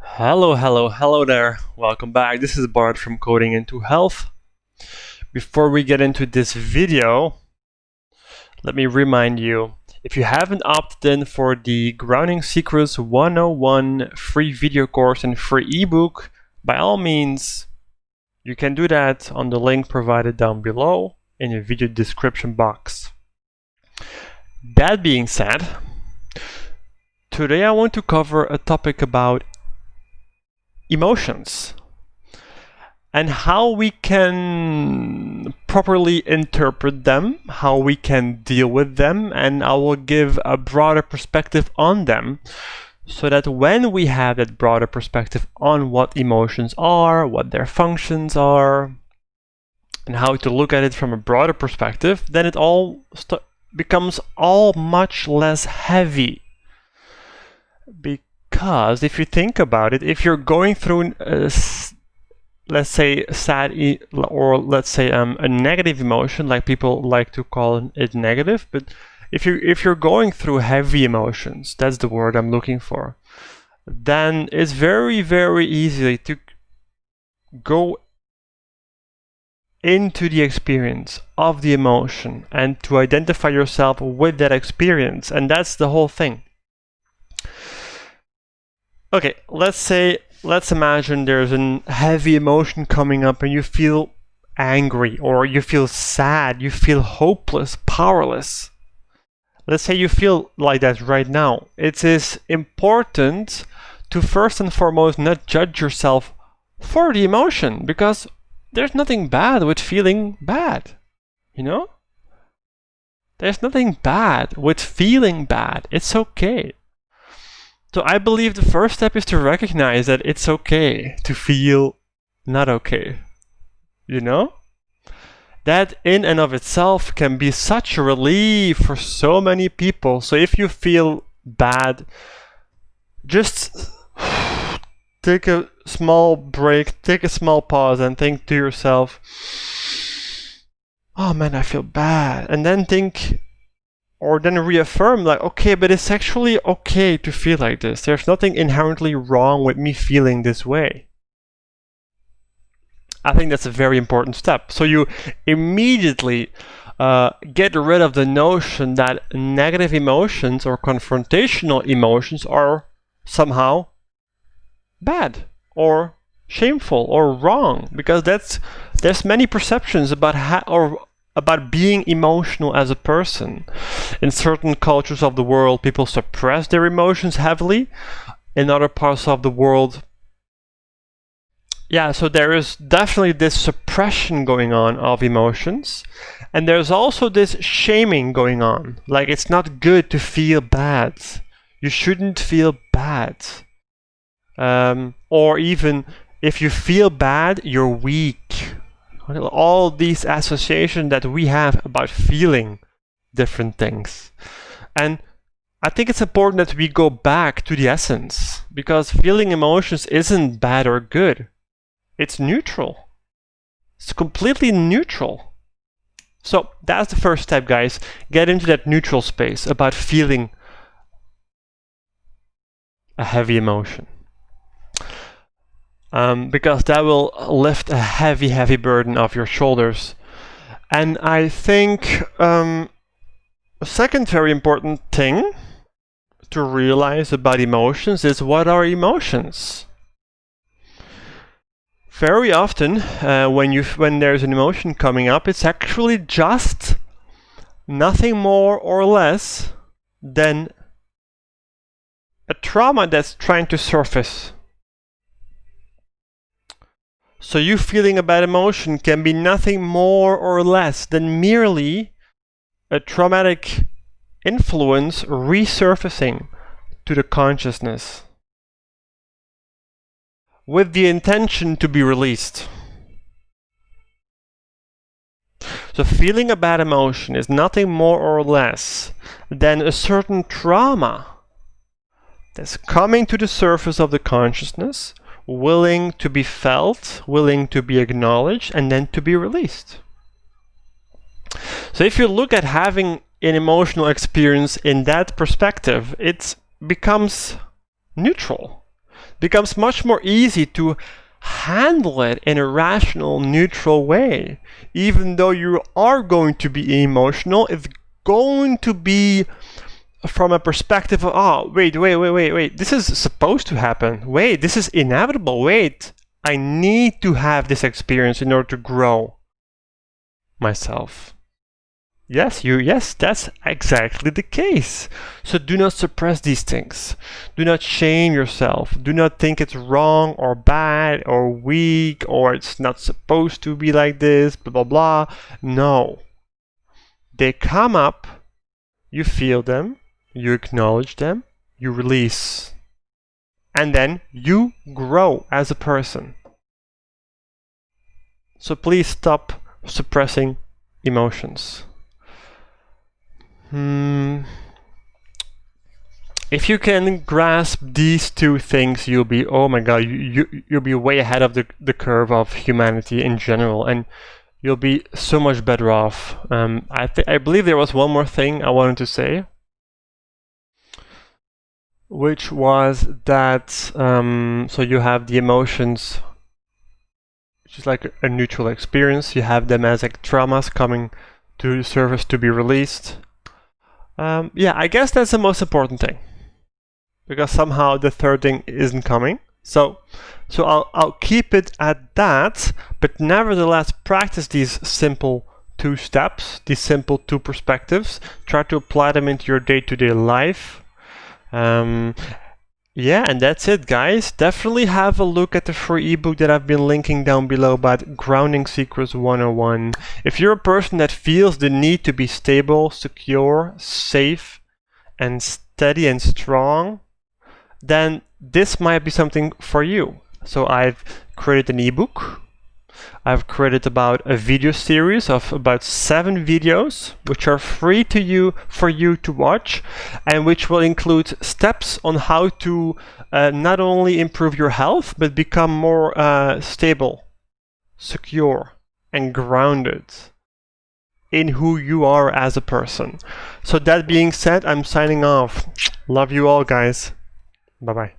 Hello there. Welcome back. This is Bart from Coding into Health. Before we get into this video, let me remind you, if you haven't opted in for the Grounding Secrets 101 free video course and free ebook, by all means, you can do that on the link provided down below in the video description box. That being said, today I want to cover a topic about emotions and how we can properly interpret them, how we can deal with them, and I will give a broader perspective on them so that when we have that broader perspective on what emotions are, what their functions are, and how to look at it from a broader perspective, then it all becomes much less heavy. Because if you think about it, if you're going through, let's say, or let's say a negative emotion, like people like to call it negative, but if you're going through heavy emotions, that's the word I'm looking for, then it's very, very easy to go into the experience of the emotion and to identify yourself with that experience, and that's the whole thing. Okay, let's imagine there's a heavy emotion coming up and you feel angry, or you feel sad, you feel hopeless, powerless. Let's say you feel like that right now. It is important to first and foremost not judge yourself for the emotion, because there's nothing bad with feeling bad, you know? There's nothing bad with feeling bad. It's okay. So I believe the first step is to recognize that it's okay to feel not okay, you know? That in and of itself can be such a relief for so many people. So if you feel bad, just take a small break, take a small pause and think to yourself, oh man, I feel bad. And then think, or then reaffirm, like, okay, but it's actually okay to feel like this. There's nothing inherently wrong with me feeling this way. I think that's a very important step. So you immediately get rid of the notion that negative emotions or confrontational emotions are somehow bad or shameful or wrong, because there's many perceptions about being emotional as a person. In certain cultures of the world, people suppress their emotions heavily. In other parts of the world, so there is definitely this suppression going on of emotions. And there's also this shaming going on. Like, it's not good to feel bad. You shouldn't feel bad. Or even, if you feel bad, you're weak. All these associations that we have about feeling different things. And I think it's important that we go back to the essence, because feeling emotions isn't bad or good. It's neutral. It's completely neutral. So that's the first step, guys. Get into that neutral space about feeling a heavy emotion. Because that will lift a heavy burden off your shoulders. And I think a second very important thing to realize about emotions is, what are emotions? Very often, when there's an emotion coming up, it's actually just nothing more or less than a trauma that's trying to surface. So you feeling a bad emotion can be nothing more or less than merely a traumatic influence resurfacing to the consciousness with the intention to be released. So feeling a bad emotion is nothing more or less than a certain trauma that's coming to the surface of the consciousness, willing to be felt, willing to be acknowledged, and then to be released. So if you look at having an emotional experience in that perspective, it becomes neutral. It becomes much more easy to handle it in a rational, neutral way. Even though you are going to be emotional, it's going to be from a perspective of, oh, wait, this is supposed to happen. Wait, this is inevitable. Wait, I need to have this experience in order to grow myself. Yes, that's exactly the case. So do not suppress these things. Do not shame yourself. Do not think it's wrong or bad or weak or it's not supposed to be like this, blah, blah, blah. No. They come up, you feel them, you acknowledge them, you release. And then you grow as a person. So please stop suppressing emotions. If you can grasp these two things, you'll be, oh my god, you'll be way ahead of the curve of humanity in general, and you'll be so much better off. I believe there was one more thing I wanted to say, which was that so you have the emotions, which is like a neutral experience. You have them as like traumas coming to the surface to be released. Yeah, I guess that's the most important thing, because somehow the third thing isn't coming. So I'll keep it at that, but nevertheless practice these simple 2 steps, these simple 2 perspectives. Try to apply them into your day-to-day life. Yeah, and that's it, guys. Definitely have a look at the free ebook that I've been linking down below about Grounding Secrets 101. If you're a person that feels the need to be stable, secure, safe, and steady and strong, then this might be something for you. So I've created an ebook. I've created about a video series of about 7 videos, which are free to you for you to watch, and which will include steps on how to not only improve your health, but become more stable, secure, and grounded in who you are as a person. So that being said, I'm signing off. Love you all, guys. Bye-bye.